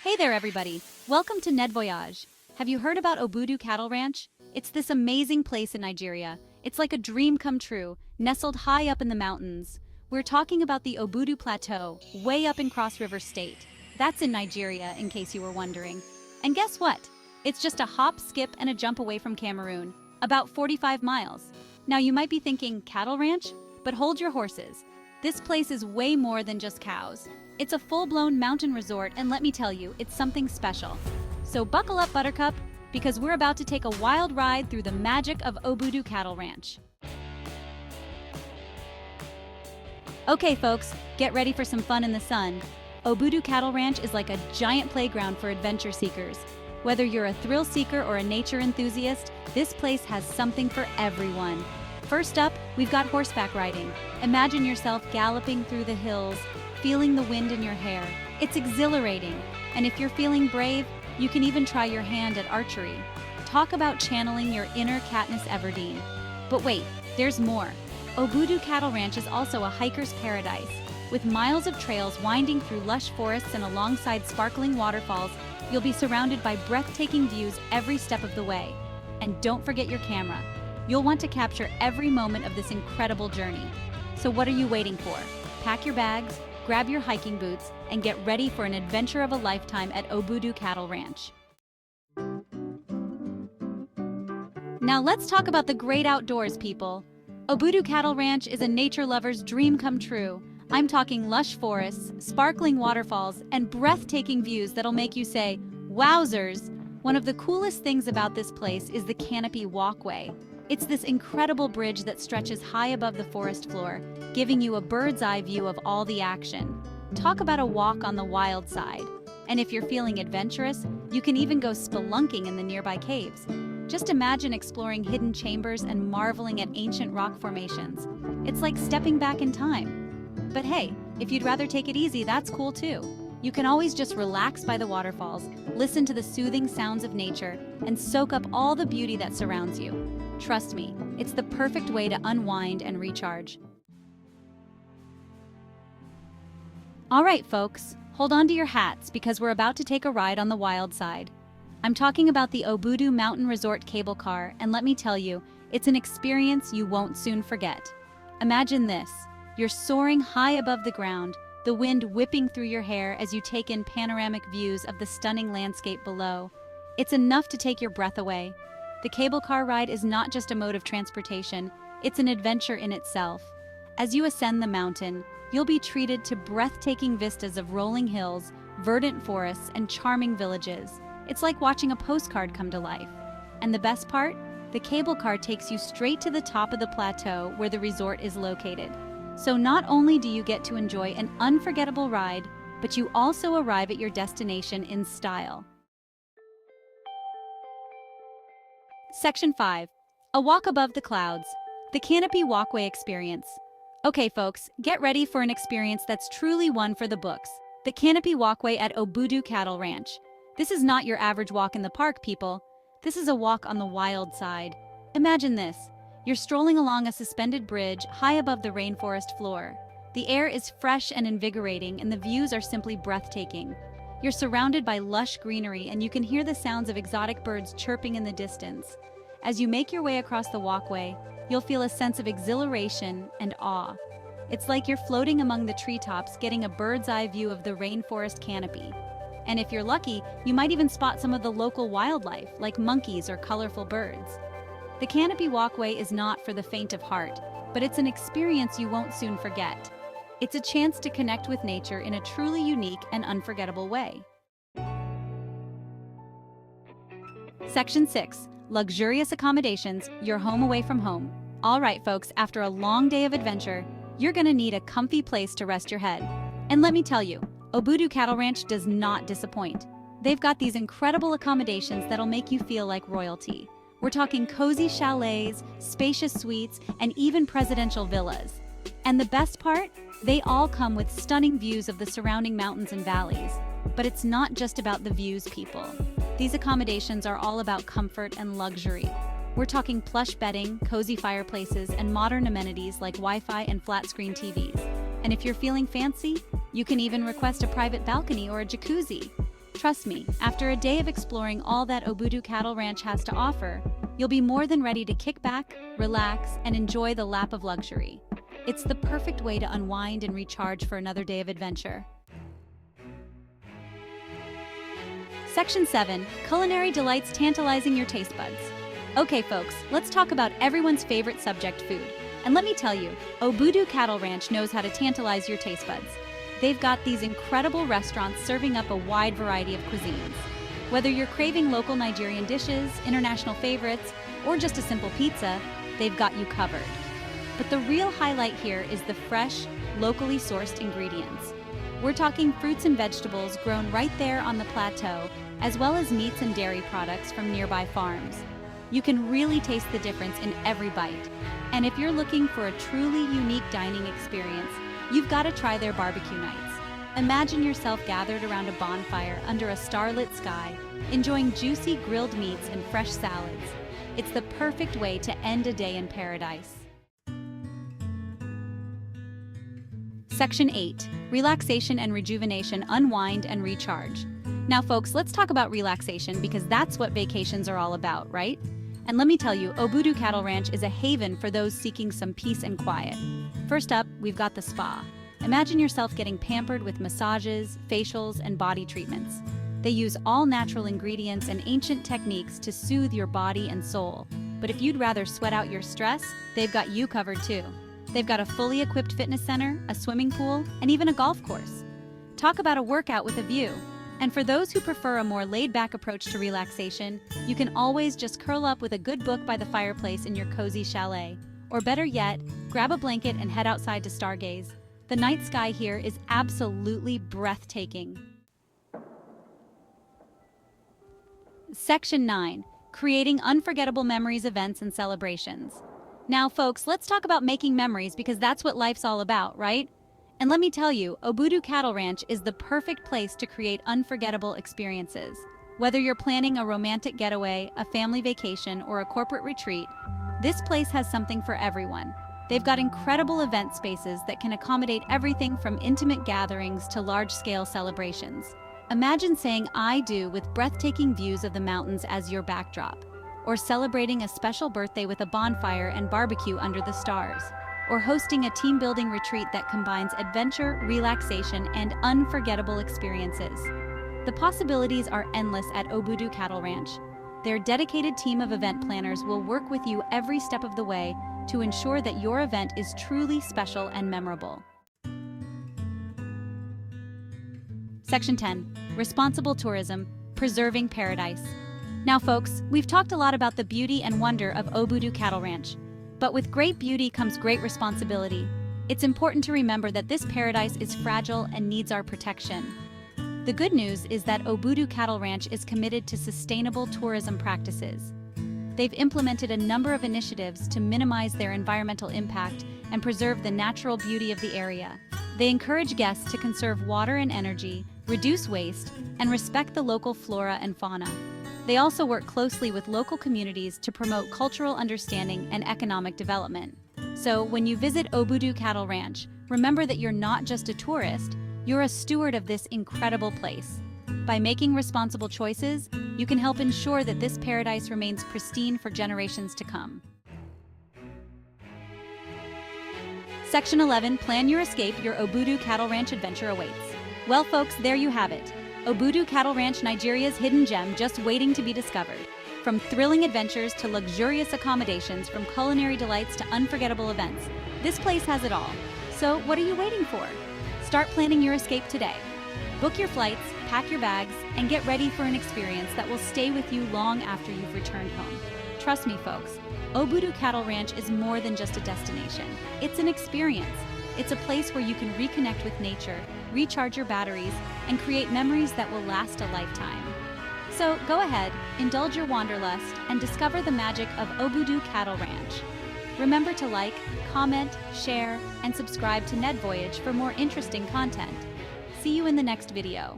Hey there, everybody. Welcome to NedVoyage. Have you heard about Obudu Cattle Ranch? It's this amazing place in Nigeria. It's like a dream come true, nestled high up in the mountains. We're talking about the Obudu Plateau, way up in Cross River State. That's in Nigeria, in case you were wondering. And guess what? It's just a hop, skip, and a jump away from Cameroon, about 45 miles. Now you might be thinking, cattle ranch? But hold your horses. This place is way more than just cows. It's a full-blown mountain resort, and let me tell you, it's something special. So buckle up, Buttercup, because we're about to take a wild ride through the magic of Obudu Cattle Ranch. Okay, folks, get ready for some fun in the sun. Obudu Cattle Ranch is like a giant playground for adventure seekers. Whether you're a thrill seeker or a nature enthusiast, this place has something for everyone. First up, we've got horseback riding. Imagine yourself galloping through the hills, feeling the wind in your hair. It's exhilarating. And if you're feeling brave, you can even try your hand at archery. Talk about channeling your inner Katniss Everdeen. But wait, there's more. Obudu Cattle Ranch is also a hiker's paradise. With miles of trails winding through lush forests and alongside sparkling waterfalls, you'll be surrounded by breathtaking views every step of the way. And don't forget your camera. You'll want to capture every moment of this incredible journey. So what are you waiting for? Pack your bags, grab your hiking boots, and get ready for an adventure of a lifetime at Obudu Cattle Ranch. Now let's talk about the great outdoors, people. Obudu Cattle Ranch is a nature lover's dream come true. I'm talking lush forests, sparkling waterfalls, and breathtaking views that'll make you say, wowzers! One of the coolest things about this place is the Canopy walkway. It's this incredible bridge that stretches high above the forest floor, giving you a bird's eye view of all the action. Talk about a walk on the wild side. And if you're feeling adventurous, you can even go spelunking in the nearby caves. Just imagine exploring hidden chambers and marveling at ancient rock formations. It's like stepping back in time. But hey, if you'd rather take it easy, that's cool too. You can always just relax by the waterfalls, listen to the soothing sounds of nature, and soak up all the beauty that surrounds you. Trust me, it's the perfect way to unwind and recharge. All right, folks, hold on to your hats because we're about to take a ride on the wild side. I'm talking about the Obudu Mountain Resort cable car, and let me tell you, it's an experience you won't soon forget. Imagine this. You're soaring high above the ground, the wind whipping through your hair as you take in panoramic views of the stunning landscape below. It's enough to take your breath away. The cable car ride is not just a mode of transportation, it's an adventure in itself. As you ascend the mountain, you'll be treated to breathtaking vistas of rolling hills, verdant forests, and charming villages. It's like watching a postcard come to life. And the best part? The cable car takes you straight to the top of the plateau where the resort is located. So not only do you get to enjoy an unforgettable ride, but you also arrive at your destination in style. Section 5. A walk above the clouds. The Canopy walkway experience. Okay, folks, get ready for an experience that's truly one for the books. The Canopy walkway at Obudu Cattle Ranch. This is not your average walk in the park, people. This is a walk on the wild side. Imagine this. You're strolling along a suspended bridge high above the rainforest floor. The air is fresh and invigorating, and the views are simply breathtaking. You're surrounded by lush greenery, and you can hear the sounds of exotic birds chirping in the distance. As you make your way across the walkway, you'll feel a sense of exhilaration and awe. It's like you're floating among the treetops, getting a bird's eye view of the rainforest canopy. And if you're lucky, you might even spot some of the local wildlife, like monkeys or colorful birds. The Canopy walkway is not for the faint of heart, but it's an experience you won't soon forget. It's a chance to connect with nature in a truly unique and unforgettable way. Section 6. Luxurious accommodations, your home away from home. All right, folks, after a long day of adventure, you're gonna need a comfy place to rest your head. And let me tell you, Obudu Cattle Ranch does not disappoint. They've got these incredible accommodations that'll make you feel like royalty. We're talking cozy chalets, spacious suites, and even presidential villas. And the best part? They all come with stunning views of the surrounding mountains and valleys. But it's not just about the views, people. These accommodations are all about comfort and luxury. We're talking plush bedding, cozy fireplaces, and modern amenities like Wi-Fi and flat-screen TVs. And if you're feeling fancy, you can even request a private balcony or a jacuzzi. Trust me, after a day of exploring all that Obudu Cattle Ranch has to offer, you'll be more than ready to kick back, relax, and enjoy the lap of luxury. It's the perfect way to unwind and recharge for another day of adventure. Section 7. Culinary delights tantalizing your taste buds. Okay folks, let's talk about everyone's favorite subject, food. And let me tell you, Obudu Cattle Ranch knows how to tantalize your taste buds. They've got these incredible restaurants serving up a wide variety of cuisines. Whether you're craving local Nigerian dishes, international favorites, or just a simple pizza, they've got you covered. But the real highlight here is the fresh, locally sourced ingredients. We're talking fruits and vegetables grown right there on the plateau, as well as meats and dairy products from nearby farms. You can really taste the difference in every bite. And if you're looking for a truly unique dining experience, you've got to try their barbecue nights. Imagine yourself gathered around a bonfire under a starlit sky, enjoying juicy grilled meats and fresh salads. It's the perfect way to end a day in paradise. Section 8. Relaxation and rejuvenation, unwind and recharge. Now folks, let's talk about relaxation because that's what vacations are all about, right? And let me tell you, Obudu Cattle Ranch is a haven for those seeking some peace and quiet. First up, we've got the spa. Imagine yourself getting pampered with massages, facials, and body treatments. They use all natural ingredients and ancient techniques to soothe your body and soul. But if you'd rather sweat out your stress, they've got you covered too. They've got a fully equipped fitness center, a swimming pool, and even a golf course. Talk about a workout with a view. And for those who prefer a more laid-back approach to relaxation, you can always just curl up with a good book by the fireplace in your cozy chalet. Or better yet, grab a blanket and head outside to stargaze. The night sky here is absolutely breathtaking. Section 9. Creating unforgettable memories, events, and celebrations. Now, folks, let's talk about making memories because that's what life's all about, right? And let me tell you, Obudu Cattle Ranch is the perfect place to create unforgettable experiences. Whether you're planning a romantic getaway, a family vacation, or a corporate retreat, this place has something for everyone. They've got incredible event spaces that can accommodate everything from intimate gatherings to large-scale celebrations. Imagine saying "I do" with breathtaking views of the mountains as your backdrop, or celebrating a special birthday with a bonfire and barbecue under the stars, or hosting a team-building retreat that combines adventure, relaxation, and unforgettable experiences. The possibilities are endless at Obudu Cattle Ranch. Their dedicated team of event planners will work with you every step of the way to ensure that your event is truly special and memorable. Section 10. Responsible tourism, preserving paradise. Now folks, we've talked a lot about the beauty and wonder of Obudu Cattle Ranch. But with great beauty comes great responsibility. It's important to remember that this paradise is fragile and needs our protection. The good news is that Obudu Cattle Ranch is committed to sustainable tourism practices. They've implemented a number of initiatives to minimize their environmental impact and preserve the natural beauty of the area. They encourage guests to conserve water and energy, reduce waste, and respect the local flora and fauna. They also work closely with local communities to promote cultural understanding and economic development. So, when you visit Obudu Cattle Ranch, remember that you're not just a tourist, you're a steward of this incredible place. By making responsible choices, you can help ensure that this paradise remains pristine for generations to come. Section 11. Plan your escape. Your Obudu Cattle Ranch adventure awaits. Well, folks, there you have it. Obudu Cattle Ranch, Nigeria's hidden gem just waiting to be discovered. From thrilling adventures to luxurious accommodations, from culinary delights to unforgettable events, this place has it all. So what are you waiting for? Start planning your escape today. Book your flights, pack your bags, and get ready for an experience that will stay with you long after you've returned home. Trust me, folks, Obudu Cattle Ranch is more than just a destination. It's an experience. It's a place where you can reconnect with nature, recharge your batteries, and create memories that will last a lifetime. So go ahead, indulge your wanderlust, and discover the magic of Obudu Cattle Ranch. Remember to like, comment, share, and subscribe to NedVoyage for more interesting content. See you in the next video.